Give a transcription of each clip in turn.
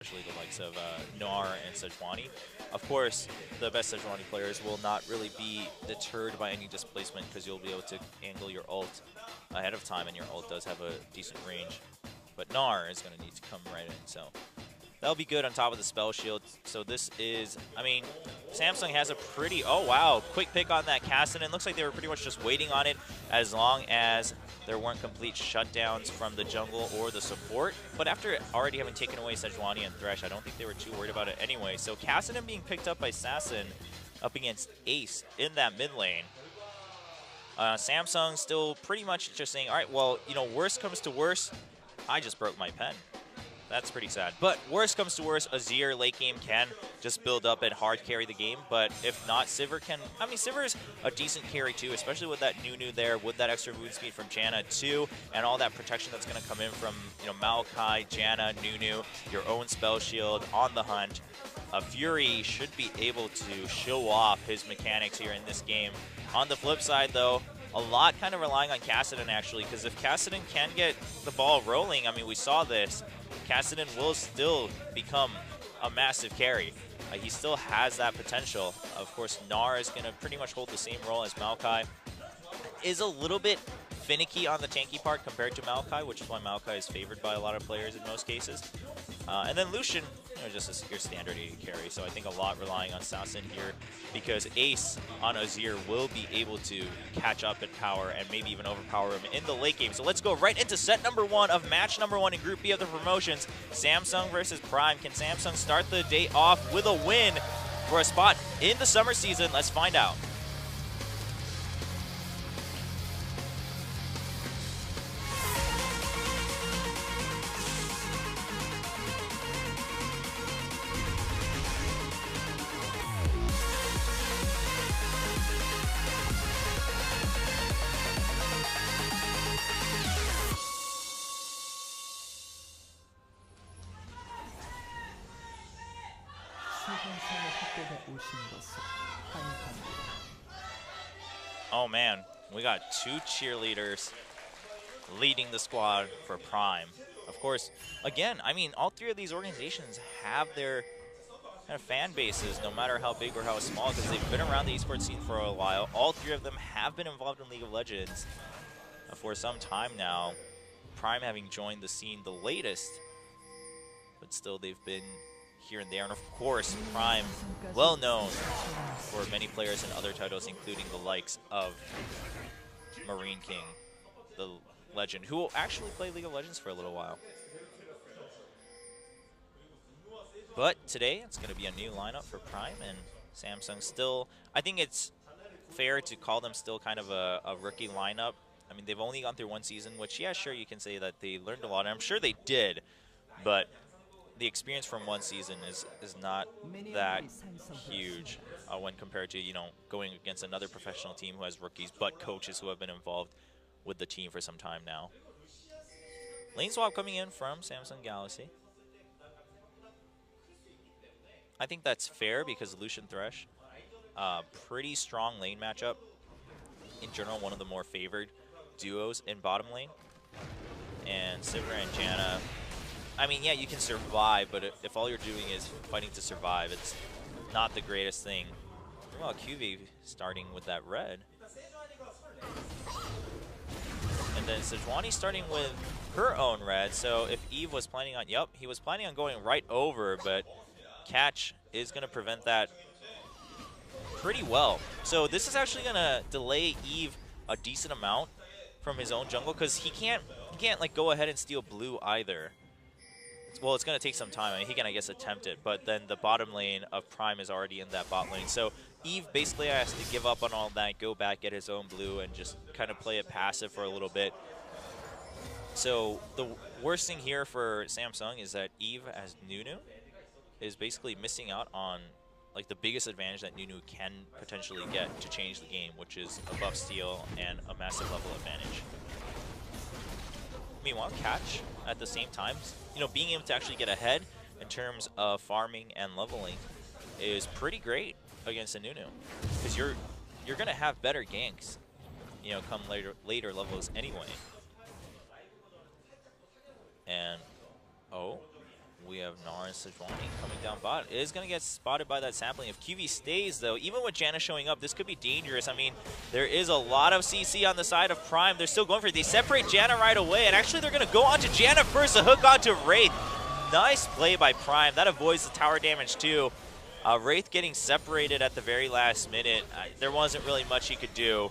especially the likes of Nar and Sejuani. Of course, the best Sejuani players will not really be deterred by any displacement because you'll be able to angle your ult ahead of time, and your ult does have a decent range. But Nar is going to need to come right in, so that'll be good on top of the spell shield. So this is, I mean, Samsung has a pretty, oh wow, quick pick on that Cassin. It looks like they were pretty much just waiting on it as long as there weren't complete shutdowns from the jungle or the support. But after already having taken away Sejuani and Thresh, I don't think they were too worried about it anyway. So Cassin being picked up by Sassin up against Ace in that mid lane. Samsung still pretty much just saying, all right, well, you know, worst comes to worst, I just broke my pen. That's pretty sad. But worst comes to worst, Azir late game can just build up and hard carry the game. But if not, Sivir can. I mean, Sivir is a decent carry too, especially with that Nunu there, with that extra move speed from Janna too, and all that protection that's going to come in from, you know, Maokai, Janna, Nunu, your own spell shield on the hunt. Fury should be able to show off his mechanics here in this game. On the flip side, though, a lot kind of relying on Kassadin actually, because if Kassadin can get the ball rolling, I mean, we saw this. Kassadin will still become a massive carry. He still has that potential. Of course, Nar is going to pretty much hold the same role as Maokai. Is a little bit finicky on the tanky part compared to Maokai, which is why Maokai is favored by a lot of players in most cases. And then Lucian, you know, just your standard AD carry. So I think a lot relying on Sassin here because Ace on Azir will be able to catch up in power and maybe even overpower him in the late game. So let's go right into set number 1 of match number 1 in Group B of the promotions. Samsung versus Prime. Can Samsung start the day off with a win for a spot in the summer season? Let's find out. Oh man, we got 2 cheerleaders leading the squad for Prime. Of course, again, I mean, all 3 of these organizations have their kind of fan bases, no matter how big or how small, because they've been around the esports scene for a while. All 3 of them have been involved in League of Legends for some time now. Prime having joined the scene the latest, but still they've been here and there. And of course, Prime, well known for many players in other titles, including the likes of Marine King, the legend, who will actually play League of Legends for a little while. But today, it's going to be a new lineup for Prime, and Samsung still, I think it's fair to call them still kind of a rookie lineup. I mean, they've only gone through 1 season, which, yeah, sure, you can say that they learned a lot, and I'm sure they did, but the experience from 1 season is not that huge when compared to, you know, going against another professional team who has rookies, but coaches who have been involved with the team for some time now. Lane swap coming in from Samsung Galaxy. I think that's fair because Lucian Thresh, pretty strong lane matchup. In general, one of the more favored duos in bottom lane. And Sivir and Janna, I mean, yeah, you can survive, but if all you're doing is fighting to survive, it's not the greatest thing. Well, QV starting with that red. And then Sejuani starting with her own red, so if Eve was planning on, yep, he was planning on going right over, but catch is going to prevent that pretty well. So this is actually going to delay Eve a decent amount from his own jungle, because he can't like go ahead and steal blue either. Well, it's going to take some time. I mean, he can, I guess, attempt it, but then the bottom lane of Prime is already in that bot lane. So Eve basically has to give up on all that, go back, get his own blue, and just kind of play it passive for a little bit. So the worst thing here for Samsung is that Eve as Nunu is basically missing out on like the biggest advantage that Nunu can potentially get to change the game, which is a buff steal and a massive level advantage. Meanwhile, Catch, at the same time, you know, being able to actually get ahead in terms of farming and leveling is pretty great against a Nunu, because you're gonna have better ganks, you know, come later levels anyway. And we have Nar and Sejuani coming down bot. It is going to get spotted by that sapling. If QV stays, though, even with Janna showing up, this could be dangerous. I mean, there is a lot of CC on the side of Prime. They're still going for it. They separate Janna right away, and actually they're going to go on to Janna first, a hook onto Wraith. Nice play by Prime. That avoids the tower damage, too. Wraith getting separated at the very last minute. There wasn't really much he could do.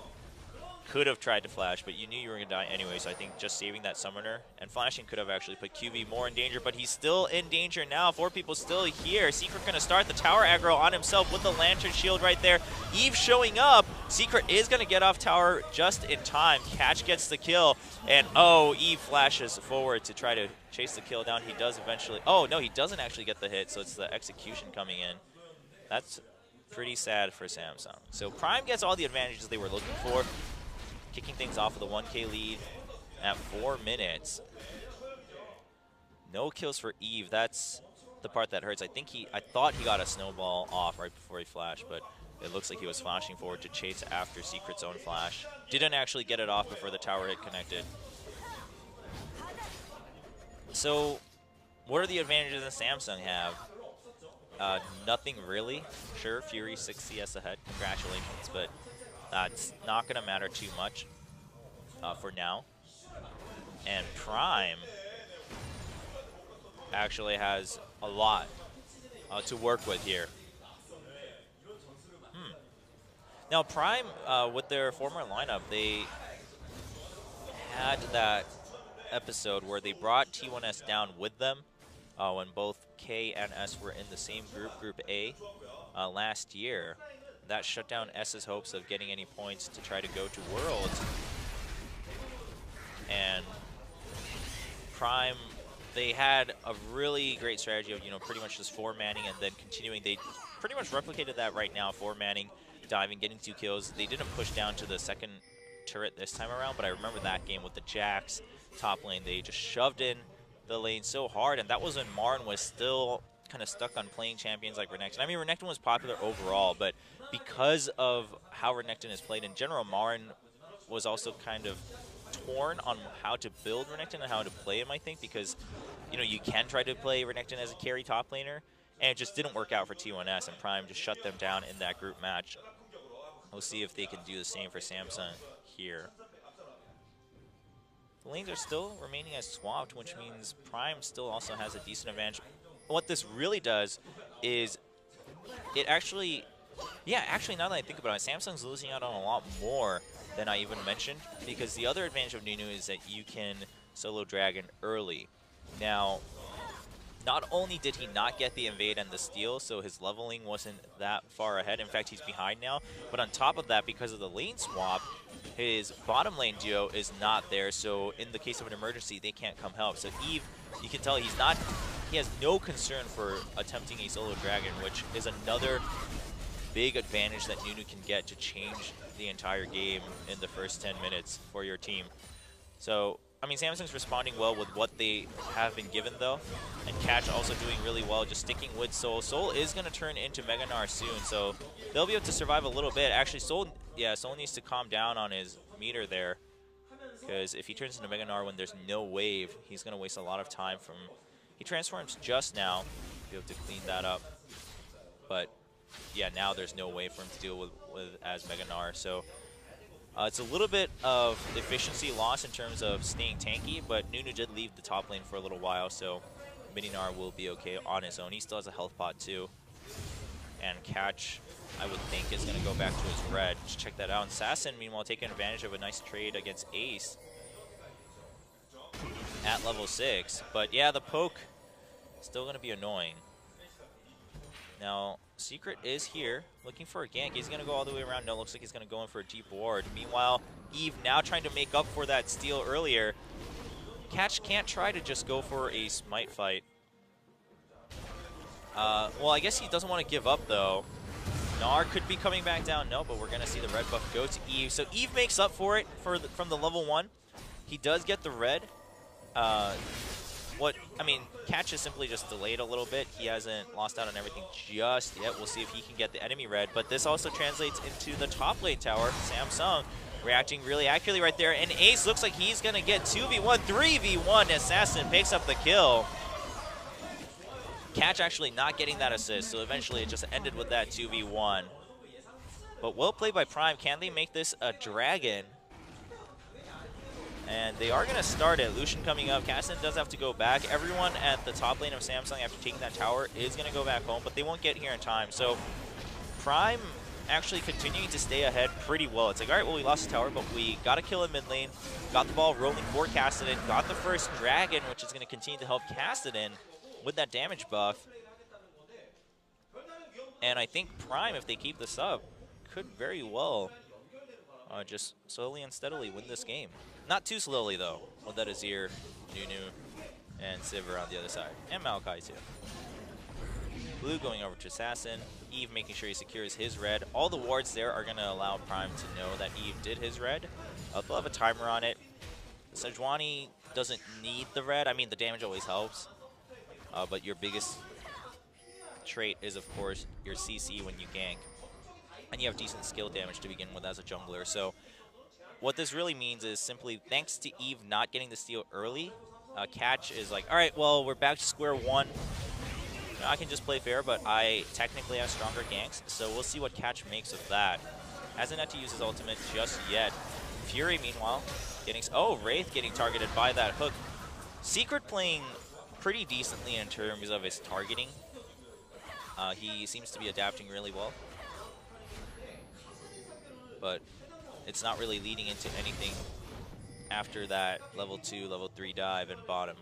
Could have tried to flash, but you knew you were going to die anyway, so I think just saving that summoner and flashing could have actually put QV more in danger, but he's still in danger now. 4 people still here. Secret going to start the tower aggro on himself with the Lantern Shield right there. Eve showing up. Secret is going to get off tower just in time. Catch gets the kill, and oh, Eve flashes forward to try to chase the kill down. He does eventually. Oh, no, he doesn't actually get the hit, so it's the execution coming in. That's pretty sad for Samsung. So Prime gets all the advantages they were looking for. Kicking things off with a 1K lead at 4 minutes. No kills for Eve. That's the part that hurts. I thought he got a snowball off right before he flashed, but it looks like he was flashing forward to chase after Secret's own flash. Didn't actually get it off before the tower hit connected. So, what are the advantages that Samsung have? Nothing really. Sure, Fury 6 CS ahead. Congratulations, but it's not going to matter too much for now. And Prime actually has a lot to work with here. Now Prime, with their former lineup, they had that episode where they brought T1S down with them when both K and S were in the same group, Group A, last year. That shut down S's hopes of getting any points to try to go to Worlds. And Prime, they had a really great strategy of, pretty much just 4-manning and then continuing. They pretty much replicated that right now, 4-manning, diving, getting 2 kills. They didn't push down to the second turret this time around, but I remember that game with the Jax top lane. They just shoved in the lane so hard, and that was when Marn was still kind of stuck on playing champions like Renekton. I mean, Renekton was popular overall, but because of how Renekton is played in general, Marn was also kind of torn on how to build Renekton and how to play him, I think, because, you can try to play Renekton as a carry top laner, and it just didn't work out for T1S, and Prime just shut them down in that group match. We'll see if they can do the same for Samsung here. The lanes are still remaining as swapped, which means Prime still also has a decent advantage. What this really does is it actually, now that I think about it, Samsung's losing out on a lot more than I even mentioned, because the other advantage of Nunu is that you can solo Dragon early. Now, not only did he not get the invade and the steal, so his leveling wasn't that far ahead. In fact, he's behind now. But on top of that, because of the lane swap, his bottom lane duo is not there. So in the case of an emergency, they can't come help. So Eve, you can tell he has no concern for attempting a solo Dragon, which is another big advantage that Nunu can get to change the entire game in the first 10 minutes for your team. So, I mean, Samsung's responding well with what they have been given, though. And Catch also doing really well, just sticking with Soul. Soul is going to turn into Mega Gnar soon, so they'll be able to survive a little bit. Actually, Soul needs to calm down on his meter there, because if he turns into Mega Gnar when there's no wave, he's going to waste a lot of time from... He transforms just now, be able to clean that up. But, yeah, now there's no wave for him to deal with as Mega Gnar, so... it's a little bit of efficiency loss in terms of staying tanky, but Nunu did leave the top lane for a little while, so Mini Gnar will be okay on his own. He still has a health pot too. And Catch, I would think, is going to go back to his red. Just check that out. And Assassin, meanwhile, taking advantage of a nice trade against Ace at level 6. But yeah, the poke still going to be annoying. Now, Secret is here, looking for a gank. He's going to go all the way around. No, looks like he's going to go in for a deep ward. Meanwhile, Eve now trying to make up for that steal earlier. Catch can't try to just go for a smite fight. Well, I guess he doesn't want to give up, though. Gnar could be coming back down. No, but we're going to see the red buff go to Eve. So Eve makes up for it from the level 1. He does get the red. Catch is simply just delayed a little bit. He hasn't lost out on everything just yet. We'll see if he can get the enemy red. But this also translates into the top lane tower. Samsung reacting really accurately right there. And Ace looks like he's going to get 2v1, 3v1. Assassin picks up the kill. Catch actually not getting that assist, so eventually it just ended with that 2v1. But well played by Prime. Can they make this a dragon? And they are going to start it. Lucian coming up. Cassidy does have to go back. Everyone at the top lane of Samsung after taking that tower is going to go back home, but they won't get here in time. So Prime actually continuing to stay ahead pretty well. It's like, all right, well, we lost the tower, but we got a kill in mid lane, got the ball rolling for Cassidy, got the first dragon, which is going to continue to help Cassidy with that damage buff. And I think Prime, if they keep this up, could very well just slowly and steadily win this game. Not too slowly, though, with that Azir, Nunu, and Sivir on the other side. And Maokai, too. Blue going over to Assassin. Eve making sure he secures his red. All the wards there are going to allow Prime to know that Eve did his red. They'll have a timer on it. Sejuani doesn't need the red. I mean, the damage always helps. But your biggest trait is, of course, your CC when you gank. And you have decent skill damage to begin with as a jungler. So what this really means is simply thanks to Eve not getting the steal early, Catch is like, all right, well, we're back to square one. You know, I can just play fair, but I technically have stronger ganks, so we'll see what Catch makes of that. Hasn't had to use his ultimate just yet. Fury, meanwhile, getting... Oh, Wraith getting targeted by that hook. Secret playing pretty decently in terms of his targeting. He seems to be adapting really well. But it's not really leading into anything after that level 2, level 3 dive and bottom.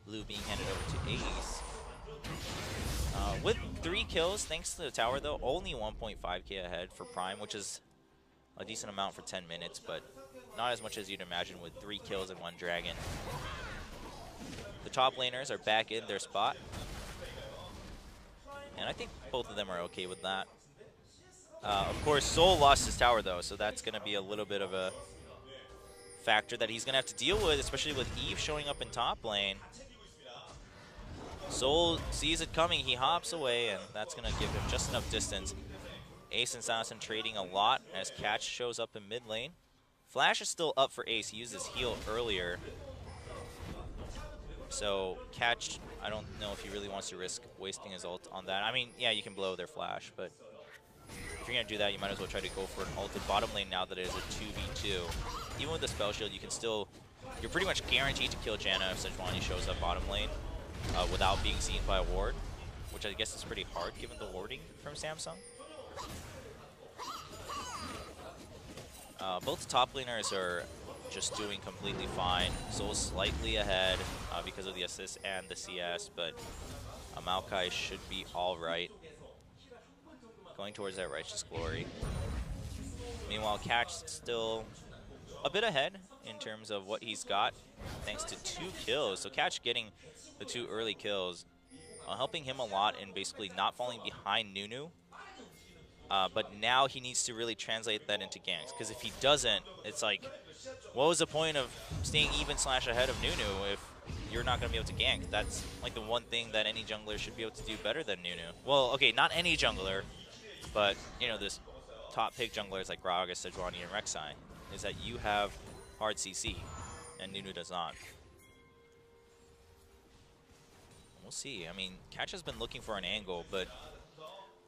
Blue being handed over to Ace. With 3 kills, thanks to the tower though, only 1.5k ahead for Prime, which is a decent amount for 10 minutes, but not as much as you'd imagine with 3 kills and 1 dragon. The top laners are back in their spot. And I think both of them are okay with that. Of course, Soul lost his tower, though, so that's going to be a little bit of a factor that he's going to have to deal with, especially with Eve showing up in top lane. Soul sees it coming, he hops away, and that's going to give him just enough distance. Ace and Assassin trading a lot as Catch shows up in mid lane. Flash is still up for Ace. He used his heal earlier. So Catch, I don't know if he really wants to risk wasting his ult on that. I mean, yeah, you can blow their flash, but if you're going to do that, you might as well try to go for an ulted bottom lane now that it is a 2v2. Even with the spell shield, you can still... You're pretty much guaranteed to kill Janna if Sejuani shows up bottom lane without being seen by a ward, which I guess is pretty hard given the warding from Samsung. Both top laners are just doing completely fine. Soul's slightly ahead because of the assist and the CS, but Maokai should be alright. Going towards that Righteous Glory. Meanwhile, Catch still a bit ahead in terms of what he's got, thanks to 2 kills. So Catch getting the 2 early kills, helping him a lot in basically not falling behind Nunu. But now he needs to really translate that into ganks, because if he doesn't, it's like, what was the point of staying even / ahead of Nunu if you're not going to be able to gank? That's like the one thing that any jungler should be able to do better than Nunu. Well, okay, not any jungler, but, you know, this top pick junglers like Gragas, Sejuani, and Rek'Sai, is that you have hard CC, and Nunu does not. We'll see. I mean, Catch has been looking for an angle, but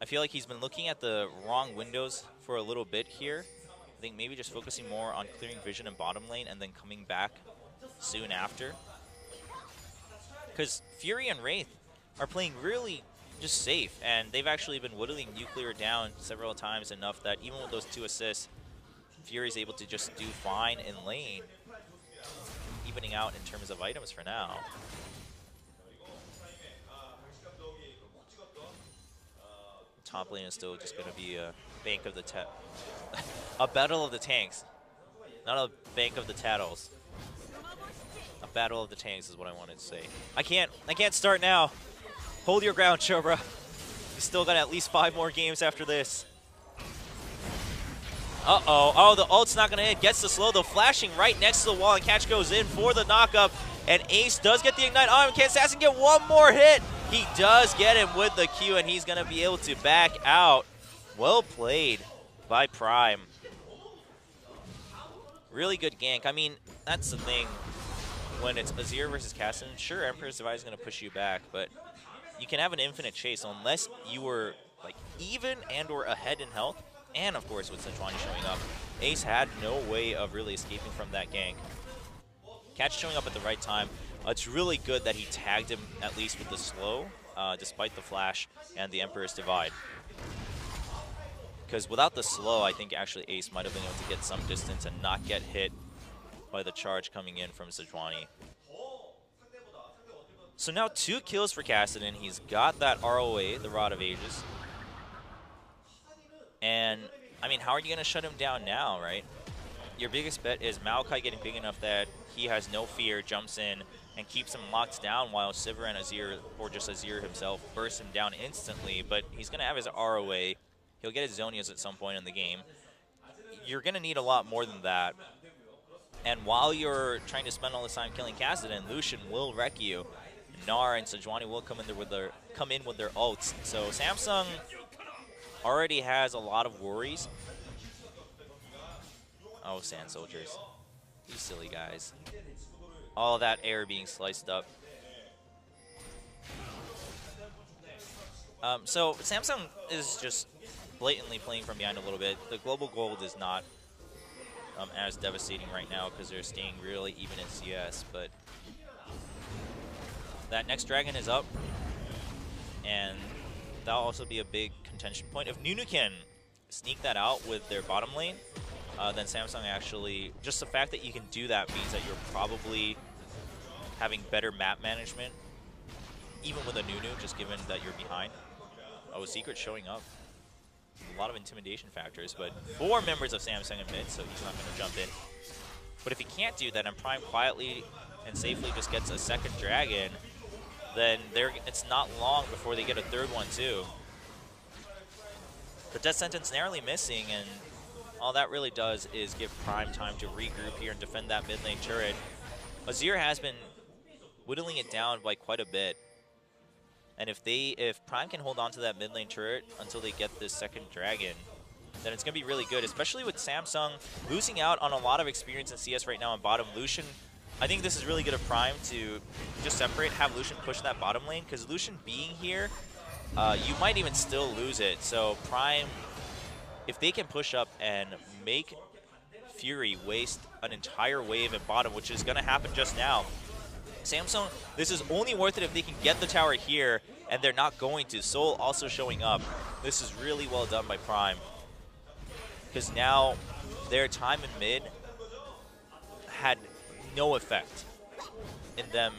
I feel like he's been looking at the wrong windows for a little bit here. I think maybe just focusing more on clearing vision in bottom lane and then coming back soon after. Because Fury and Wraith are playing really just safe, and they've actually been whittling Nuclear down several times enough that even with those 2 assists, Fury's able to just do fine in lane, evening out in terms of items for now. Top lane is still just going to be a bank of the a battle of the tanks, not a bank of the tattles. A battle of the tanks is what I wanted to say. I can't start now. Hold your ground, Chobra. You still got at least 5 more games after this. Uh-oh. Oh, the ult's not going to hit. Gets the slow, though. Flashing right next to the wall, and Catch goes in for the knockup. And Ace does get the ignite on him. Can Assassin get one more hit? He does get him with the Q, and he's going to be able to back out. Well played by Prime. Really good gank. I mean, that's the thing. When it's Azir versus Cassin, sure, Emperor's Divide is going to push you back, but you can have an infinite chase unless you were like even and or ahead in health. And of course with Sejuani showing up, Ace had no way of really escaping from that gank. Catch showing up at the right time. It's really good that he tagged him at least with the slow, despite the flash and the Emperor's Divide. Because without the slow, I think actually Ace might have been able to get some distance and not get hit by the charge coming in from Sejuani. So now 2 kills for Kassadin. He's got that ROA, the Rod of Ages. And, I mean, how are you going to shut him down now, right? Your biggest bet is Maokai getting big enough that he has no fear, jumps in, and keeps him locked down while Sivir and Azir, or just Azir himself, burst him down instantly. But he's going to have his ROA. He'll get his Zonias at some point in the game. You're going to need a lot more than that. And while you're trying to spend all this time killing Kassadin, Lucian will wreck you. Gnar and Sejuani will come in with their ults. So Samsung already has a lot of worries. Oh, Sand Soldiers. You silly guys. All that air being sliced up. So Samsung is just blatantly playing from behind a little bit. The global gold is not as devastating right now because they're staying really even in CS, but that next dragon is up, and that'll also be a big contention point. If Nunu can sneak that out with their bottom lane, then Samsung actually, just the fact that you can do that means that you're probably having better map management, even with a Nunu, just given that you're behind. Oh, Secret showing up. A lot of intimidation factors, but 4 members of Samsung in mid, so he's not going to jump in. But if he can't do that and Prime quietly and safely just gets a second dragon, then it's not long before they get a third one too. The Death Sentence narrowly missing, and all that really does is give Prime time to regroup here and defend that mid lane turret. Azir has been whittling it down by quite a bit. And if Prime can hold on to that mid lane turret until they get this second dragon, then it's going to be really good, especially with Samsung losing out on a lot of experience in CS right now on bottom. Lucian, I think this is really good of Prime to just separate, have Lucian push that bottom lane, because Lucian being here, you might even still lose it. So Prime, if they can push up and make Fury waste an entire wave at bottom, which is going to happen just now, Samsung, this is only worth it if they can get the tower here, and they're not going to. Soul also showing up. This is really well done by Prime, because now their time in mid had no effect in them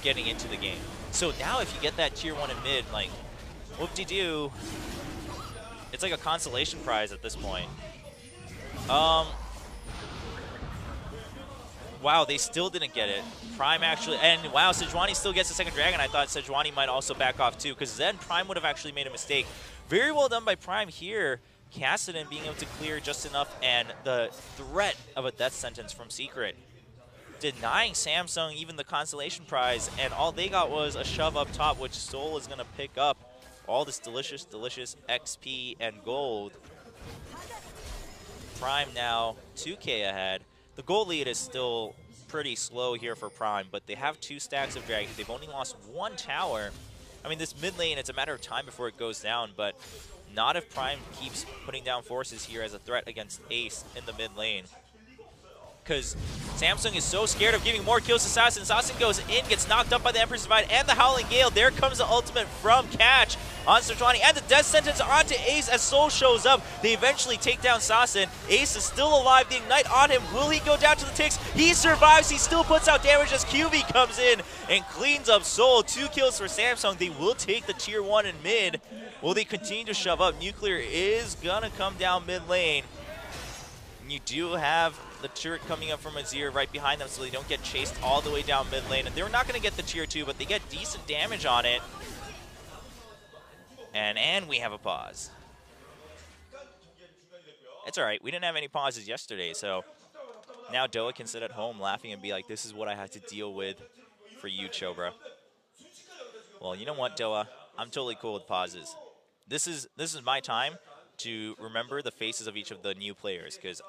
getting into the game. So now if you get that tier 1 in mid, like, whoop-de-doo, it's like a consolation prize at this point. Wow, they still didn't get it. Prime actually, and wow, Sejuani still gets the second dragon. I thought Sejuani might also back off too, because then Prime would have actually made a mistake. Very well done by Prime here. Kassadin being able to clear just enough, and the threat of a death sentence from Secret, denying Samsung even the consolation prize, and all they got was a shove up top, which Soul is going to pick up all this delicious, delicious XP and gold. Prime now 2K ahead. The gold lead is still pretty slow here for Prime, but they have 2 stacks of dragons. They've only lost 1 tower. I mean, this mid lane, it's a matter of time before it goes down, but not if Prime keeps putting down forces here as a threat against Ace in the mid lane. Because Samsung is so scared of giving more kills to Assassin. Assassin goes in, gets knocked up by the Emperor's Divide and the Howling Gale. There comes the ultimate from Catch on Sejuani, and the Death Sentence onto Ace as Soul shows up. They eventually take down Assassin. Ace is still alive. The Ignite on him. Will he go down to the ticks? He survives. He still puts out damage as QV comes in and cleans up Soul. 2 kills for Samsung. They will take the tier 1 in mid. Will they continue to shove up? Nuclear is going to come down mid lane. You do have the turret coming up from Azir right behind them, so they don't get chased all the way down mid lane. And they're not going to get the tier 2, but they get decent damage on it. And we have a pause. It's all right. We didn't have any pauses yesterday, so now Doa can sit at home laughing and be like, this is what I had to deal with for you, Chobra. Well, you know what, Doa? I'm totally cool with pauses. This is my time to remember the faces of each of the new players, because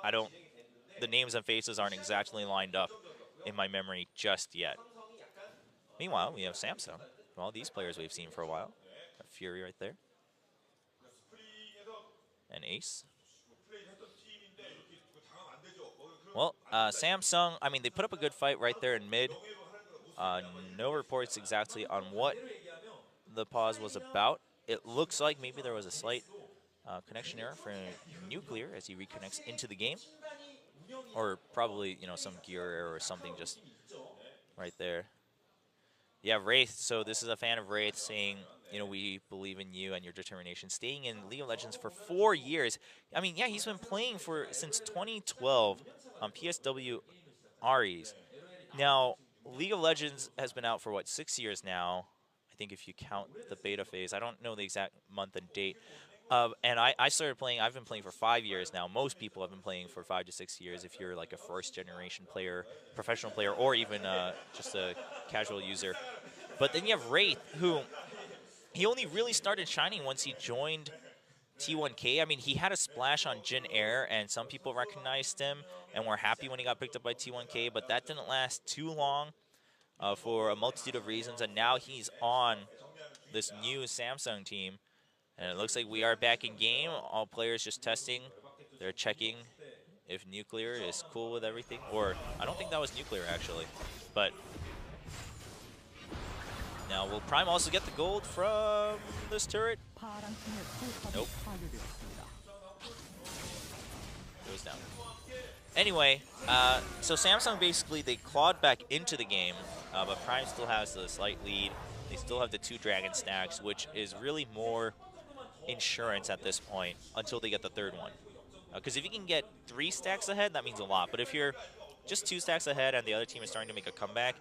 the names and faces aren't exactly lined up in my memory just yet. Meanwhile, we have Samsung. All these players we've seen for a while. Fury right there. And Ace. Well, Samsung, I mean, they put up a good fight right there in mid. No reports exactly on what the pause was about. It looks like maybe there was a slight connection error for Nuclear as he reconnects into the game. Or probably, you know, some gear error or something just right there. Yeah, Wraith. So this is a fan of Wraith saying, you know, we believe in you and your determination. Staying in League of Legends for 4 years. I mean, yeah, he's been playing since 2012 on PSW Ares. Now, League of Legends has been out for, what, 6 years now? I think if you count the beta phase. I don't know the exact month and date. And I started playing, I've been playing for 5 years now. Most people have been playing for 5 to 6 years if you're like a first-generation player, professional player, or even just a casual user. But then you have Wraith, who he only really started shining once he joined T1K. I mean, he had a splash on Jin Air, and some people recognized him and were happy when he got picked up by T1K, but that didn't last too long for a multitude of reasons, and now he's on this new Samsung team. And it looks like we are back in game. All players just testing. They're checking if Nuclear is cool with everything. Or, I don't think that was Nuclear, actually. But now, will Prime also get the gold from this turret? Nope. Goes down. Anyway, so Samsung basically, they clawed back into the game. But Prime still has the slight lead. They still have the 2 Dragon stacks, which is really more insurance at this point until they get the 3rd one. Because if you can get 3 stacks ahead, that means a lot. But if you're just 2 stacks ahead and the other team is starting to make a comeback,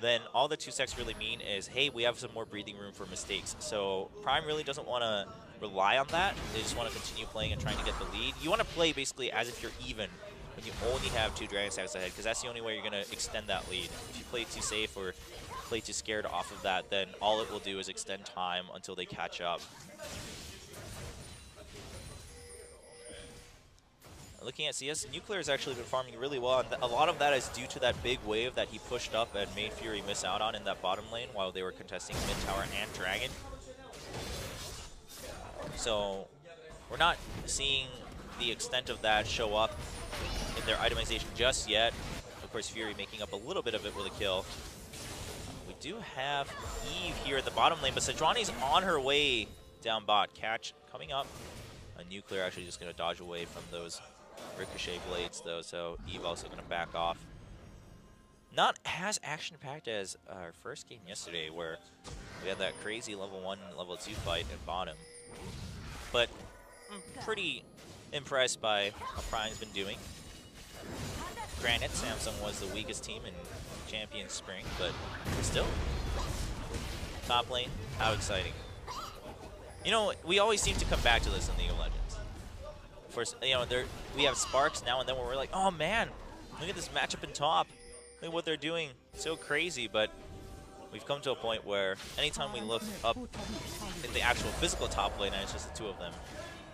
then all the 2 stacks really mean is, hey, we have some more breathing room for mistakes. So Prime really doesn't want to rely on that. They just want to continue playing and trying to get the lead. You want to play basically as if you're even when you only have 2 Dragon stacks ahead, because that's the only way you're going to extend that lead. If you play too safe or play too scared off of that, then all it will do is extend time until they catch up. Looking at CS, Nuclear has actually been farming really well, and a lot of that is due to that big wave that he pushed up and made Fury miss out on in that bottom lane while they were contesting mid tower and Dragon. So we're not seeing the extent of that show up in their itemization just yet. Of course, Fury making up a little bit of it with a kill. We do have Eve here at the bottom lane, but Sejuani's on her way down bot. Catch coming up. A Nuclear actually just going to dodge away from those Ricochet blades, though, so Eve also going to back off. Not as action-packed as our first game yesterday, where we had that crazy level 1 and level 2 fight at bottom. But I'm pretty impressed by how Prime's been doing. Granted, Samsung was the weakest team in Champions Spring, but still. Top lane, how exciting. You know, we always seem to come back to this in League of Legends. First, you know, we have sparks now and then where we're like, oh man, look at this matchup in top. Look at what they're doing. So crazy, but we've come to a point where anytime we look up in the actual physical top lane and it's just the 2 of them,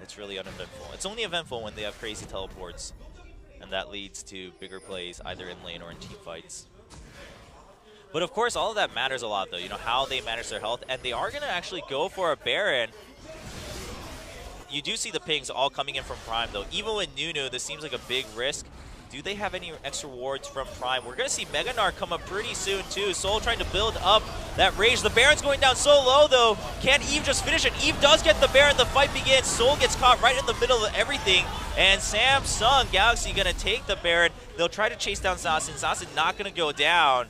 it's really uneventful. It's only eventful when they have crazy teleports, and that leads to bigger plays either in lane or in team fights. But of course, all of that matters a lot, though. You know, how they manage their health, and they are going to actually go for a Baron. You do see the pings all coming in from Prime, though. Even with Nunu, this seems like a big risk. Do they have any extra wards from Prime? We're going to see Mega Gnar come up pretty soon, too. Soul trying to build up that rage. The Baron's going down so low, though. Can Eve just finish it? Eve does get the Baron. The fight begins. Soul gets caught right in the middle of everything. And Samsung Galaxy going to take the Baron. They'll try to chase down Zacian. Zacian not going to go down.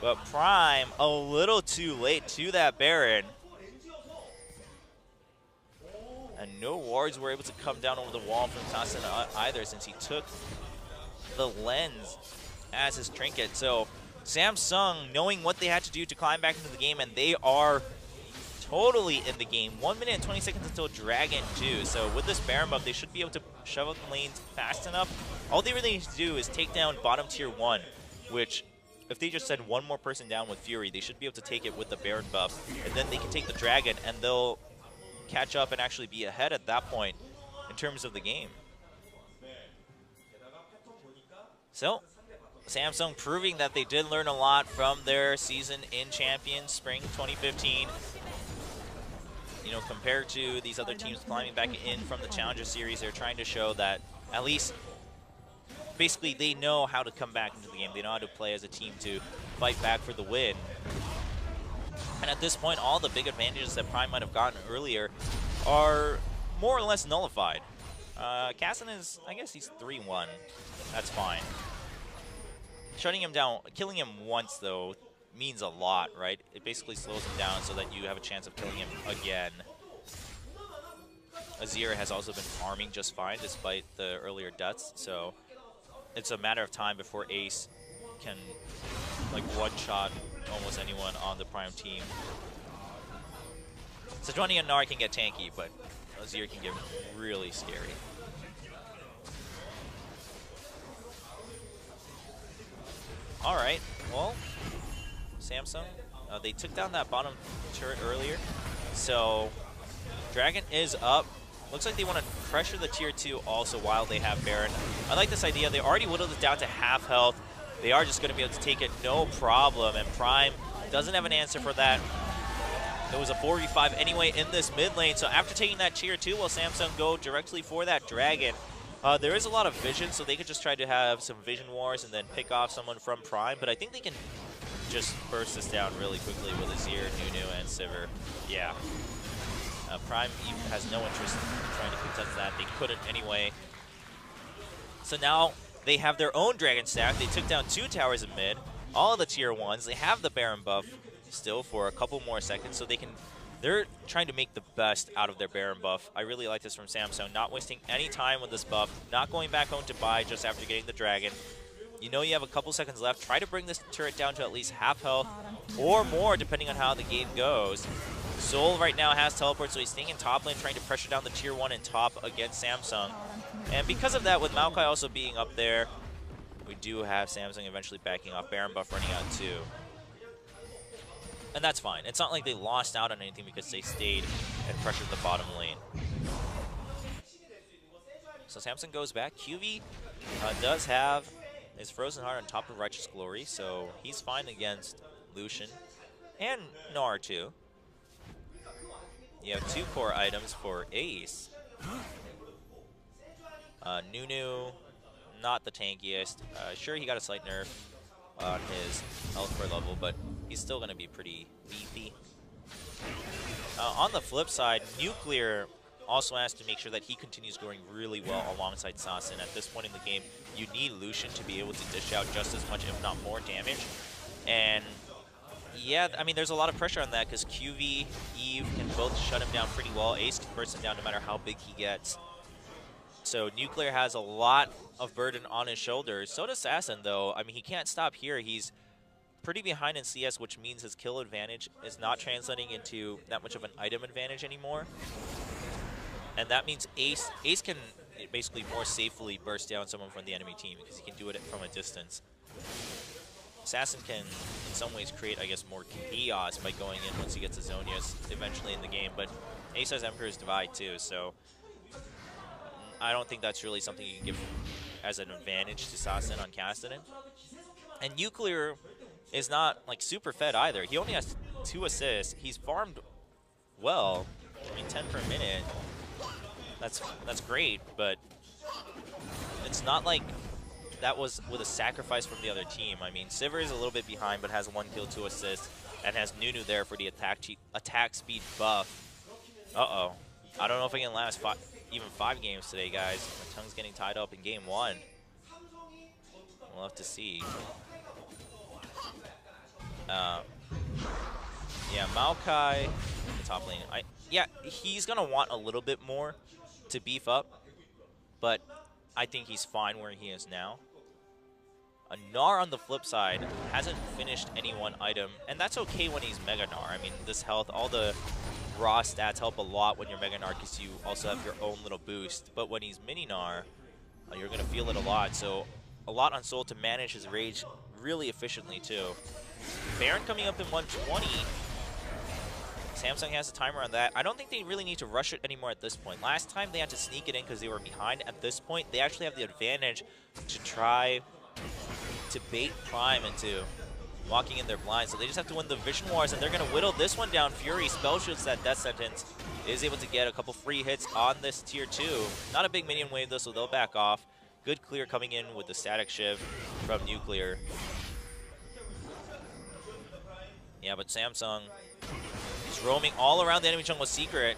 But Prime a little too late to that Baron. And no wards were able to come down over the wall from Zacian either, since he took the lens as his trinket. So Samsung, knowing what they had to do to climb back into the game, and they are totally in the game. 1 minute and 20 seconds until Dragon 2. So with this Baron buff, they should be able to shove up the lanes fast enough. All they really need to do is take down bottom tier 1, which if they just send one more person down with Fury, they should be able to take it with the Baron buff, and then they can take the Dragon, and they'll catch up and actually be ahead at that point in terms of the game. So Samsung proving that they did learn a lot from their season in Champions Spring 2015. You know, compared to these other teams climbing back in from the Challenger Series, they're trying to show that at least basically they know how to come back into the game. They know how to play as a team to fight back for the win. And at this point, all the big advantages that Prime might have gotten earlier are more or less nullified. Casson is, I guess he's 3-1. That's fine. Shutting him down, killing him once, though, means a lot, right? It basically slows him down so that you have a chance of killing him again. Azir has also been farming just fine despite the earlier deaths, so it's a matter of time before Ace can, like, one-shot almost anyone on the Prime team. Sejuani and Gnar can get tanky, but Azir can get really scary. Alright, well, Samsung, they took down that bottom turret earlier, so Dragon is up. Looks like they want to pressure the tier 2 also while they have Baron. I like this idea. They already whittled it down to half health. They are just going to be able to take it no problem, and Prime doesn't have an answer for that. It was a 4v5 anyway in this mid lane, so after taking that tier 2, will Samsung go directly for that Dragon? There is a lot of vision, so they could just try to have some vision wars and then pick off someone from Prime, but I think they can just burst this down really quickly with Azir, Nunu, and Sivir. Yeah. Prime has no interest in trying to contest that. They couldn't anyway. So now they have their own Dragon stack. They took down 2 towers in mid, all of the tier 1s. They have the Baron buff still for a couple more seconds, so they're trying to make the best out of their Baron buff. I really like this from Samsung, not wasting any time with this buff, not going back home to buy just after getting the Dragon. You know you have a couple seconds left. Try to bring this turret down to at least half health or more, depending on how the game goes. Soul right now has teleport, so he's staying in top lane, trying to pressure down the tier 1 and top against Samsung. And because of that, with Maokai also being up there, we do have Samsung eventually backing off. Baron buff running out too. And that's fine. It's not like they lost out on anything because they stayed and pressured the bottom lane. So Samsung goes back. QV does have his Frozen Heart on top of Righteous Glory, so he's fine against Lucian and Gnar too. You have 2 core items for Ace. Nunu, not the tankiest. Sure, he got a slight nerf on his health core level, but he's still going to be pretty beefy. On the flip side, Nuclear also has to make sure that he continues going really well alongside Sasin. At this point in the game, you need Lucian to be able to dish out just as much, if not more, damage. And yeah, I mean, there's a lot of pressure on that because QV, Eve can both shut him down pretty well. Ace can burst him down no matter how big he gets. So Nuclear has a lot of burden on his shoulders. So does Sasin, though. I mean, he can't stop here. He's pretty behind in CS, which means his kill advantage is not translating into that much of an item advantage anymore. And that means Ace can basically more safely burst down someone from the enemy team because he can do it from a distance. Assassin can, in some ways, create, I guess, more chaos by going in once he gets his Zonias eventually in the game. But Ace has Emperor's Divide, too, so I don't think that's really something you can give as an advantage to Sasin on Cassidy. And Nuclear is not, like, super fed either. He only has 2 assists. He's farmed well. I mean, 10 per minute. That's great, but it's not like that was with a sacrifice from the other team. I mean, Sivir is a little bit behind, but has 1 kill, 2 assists, and has Nunu there for the attack speed buff. Uh-oh. I don't know if I can last even 5 games today, guys. My tongue's getting tied up in game 1. We'll have to see. Yeah, Maokai, the top lane. Yeah, he's going to want a little bit more to beef up, but I think he's fine where he is now. Gnar, on the flip side, hasn't finished any one item, and that's okay when he's Mega Gnar. I mean, this health, all the raw stats help a lot when you're Mega Gnar because you also have your own little boost. But when he's Mini Gnar, you're going to feel it a lot. So a lot on Soul to manage his rage really efficiently, too. Baron coming up in 120. Samsung has a timer on that. I don't think they really need to rush it anymore at this point. Last time they had to sneak it in because they were behind. At this point, they actually have the advantage to try to bait Prime into walking in their blind. So they just have to win the Vision Wars, and they're going to whittle this one down. Fury spell shields that Death Sentence, is able to get a couple free hits on this tier 2. Not a big minion wave though, so they'll back off. Good clear coming in with the static shift from Nuclear. Yeah, but Samsung is roaming all around the enemy jungle Secret.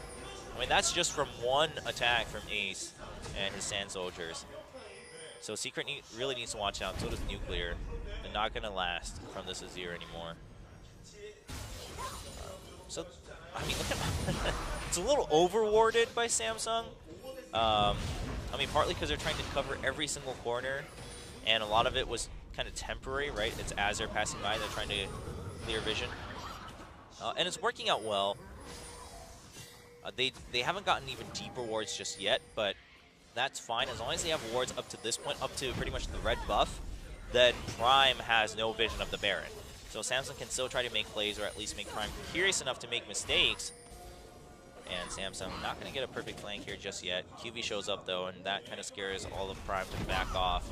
I mean, that's just from one attack from Ace and his Sand Soldiers. So Secret really needs to watch out. So does Nuclear. They're not going to last from this Azir anymore. So, I mean, look at it's a little overwarded by Samsung. I mean, partly because they're trying to cover every single corner, and a lot of it was kind of temporary, right? It's as they're passing by, they're trying to clear vision. And it's working out well. They haven't gotten even deeper wards just yet, but that's fine. As long as they have wards up to this point, up to pretty much the red buff, then Prime has no vision of the Baron. So Samsung can still try to make plays, or at least make Prime curious enough to make mistakes. And Samsung not going to get a perfect flank here just yet. QB shows up though, and that kind of scares all of Prime to back off.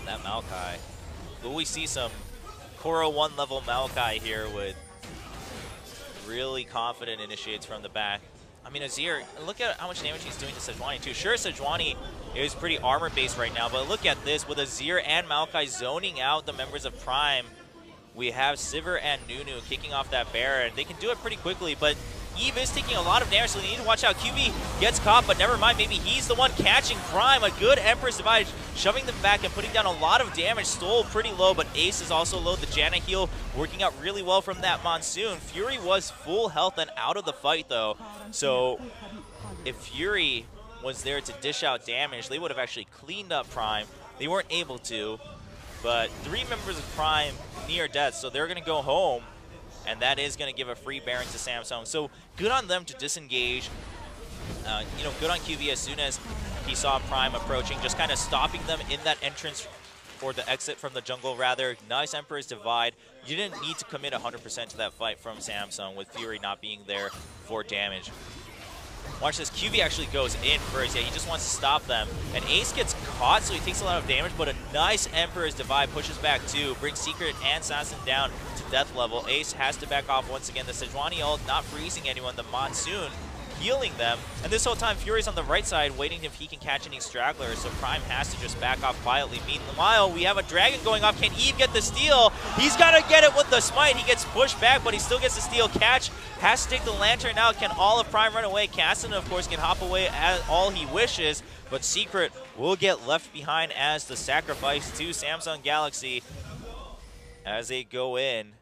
That Maokai. Will we see some Koro 1 level Maokai here with really confident initiates from the back? I mean, Azir, look at how much damage he's doing to Sejuani too. Sure, Sejuani is pretty armor-based right now, but look at this. With Azir and Maokai zoning out the members of Prime, we have Sivir and Nunu kicking off that Baron. They can do it pretty quickly, but Eve is taking a lot of damage, so they need to watch out. QB gets caught, but never mind. Maybe he's the one catching Prime. A good Empress Divide, shoving them back and putting down a lot of damage. Stole pretty low, but Ace is also low. The Janna heal working out really well from that Monsoon. Fury was full health and out of the fight, though. So if Fury was there to dish out damage, they would have actually cleaned up Prime. They weren't able to, but 3 members of Prime near death, so they're going to go home. And that is going to give a free Baron to Samsung. So good on them to disengage. You know, good on QB as soon as he saw Prime approaching, just kind of stopping them in that entrance, or the exit from the jungle rather. Nice Emperor's Divide. You didn't need to commit 100% to that fight from Samsung with Fury not being there for damage. Watch this, QB actually goes in first. Yeah, he just wants to stop them. And Ace gets caught, so he takes a lot of damage, but a nice Emperor's Divide pushes back too, brings Secret and Assassin down to death level. Ace has to back off once again. The Sejuani ult not freezing anyone, the Monsoon healing them. And this whole time, Fury's on the right side, waiting if he can catch any stragglers, so Prime has to just back off quietly. Meanwhile, we have a Dragon going off. Can Eve get the steal? He's got to get it with the smite. He gets pushed back, but he still gets the steal. Catch has to take the Lantern out. Can all of Prime run away? Cassidy, of course, can hop away as all he wishes, but Secret will get left behind as the sacrifice to Samsung Galaxy as they go in.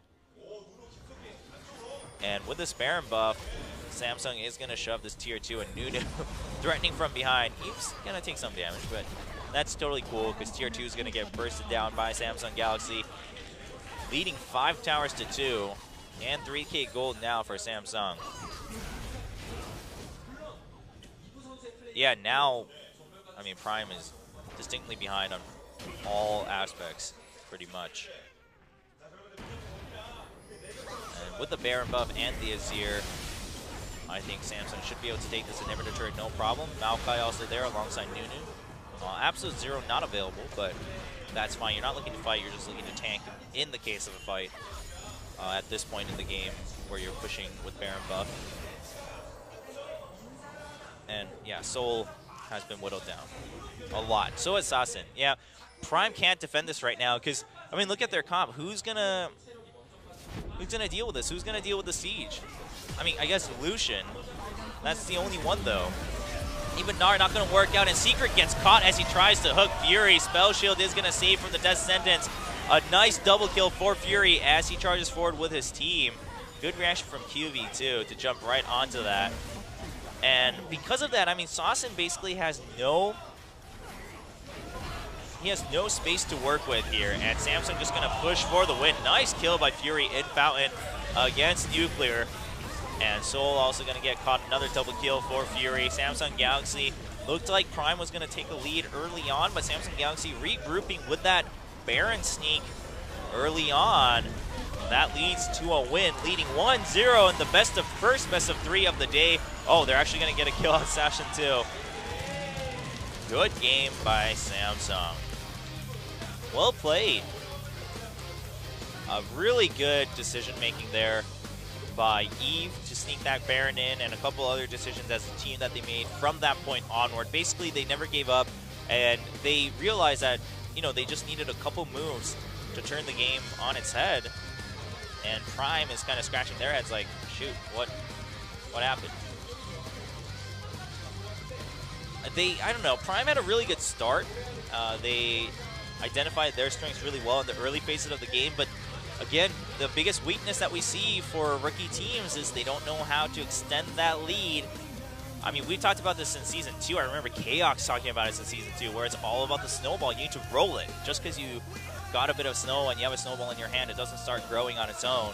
And with this Baron buff, Samsung is going to shove this tier 2, and Nunu threatening from behind. He's going to take some damage, but that's totally cool because tier 2 is going to get bursted down by Samsung Galaxy, leading 5 towers to 2, and 3K gold now for Samsung. Yeah, now, I mean, Prime is distinctly behind on all aspects, pretty much. And with the Baron buff and the Azir, I think Samsung should be able to take this inhibitor turret no problem. Maokai also there alongside Nunu. Absolute Zero not available, but that's fine. You're not looking to fight, you're just looking to tank in the case of a fight at this point in the game where you're pushing with Baron buff. And yeah, Soul has been whittled down a lot. So is Assassin. Yeah, Prime can't defend this right now because, I mean, look at their comp. Who's gonna deal with this? Who's gonna deal with the siege? I mean, I guess Lucian. That's the only one, though. Even Gnar not going to work out, and Secret gets caught as he tries to hook Fury. Spell Shield is going to save from the Death Sentence. A nice double kill for Fury as he charges forward with his team. Good reaction from QV, too, to jump right onto that. And because of that, I mean, Sawson basically has no space to work with here, and Samsung just going to push for the win. Nice kill by Fury in Fountain against Nuclear. And Soul also going to get caught. Another double kill for Fury. Samsung Galaxy looked like Prime was going to take a lead early on, but Samsung Galaxy regrouping with that Baron sneak early on. That leads to a win, leading 1-0 in the best of 3 of the day. Oh, they're actually going to get a kill on Sashin too. Good game by Samsung. Well played. A really good decision making there by Eve to sneak that Baron in, and a couple other decisions as a team that they made from that point onward. Basically, they never gave up, and they realized that, you know, they just needed a couple moves to turn the game on its head. And Prime is kind of scratching their heads like, shoot, what happened? I don't know, Prime had a really good start. They identified their strengths really well in the early phases of the game, but again, the biggest weakness that we see for rookie teams is they don't know how to extend that lead. I mean, we talked about this in Season 2. I remember Chaos talking about it in Season 2, where it's all about the snowball. You need to roll it. Just because you got a bit of snow and you have a snowball in your hand, it doesn't start growing on its own.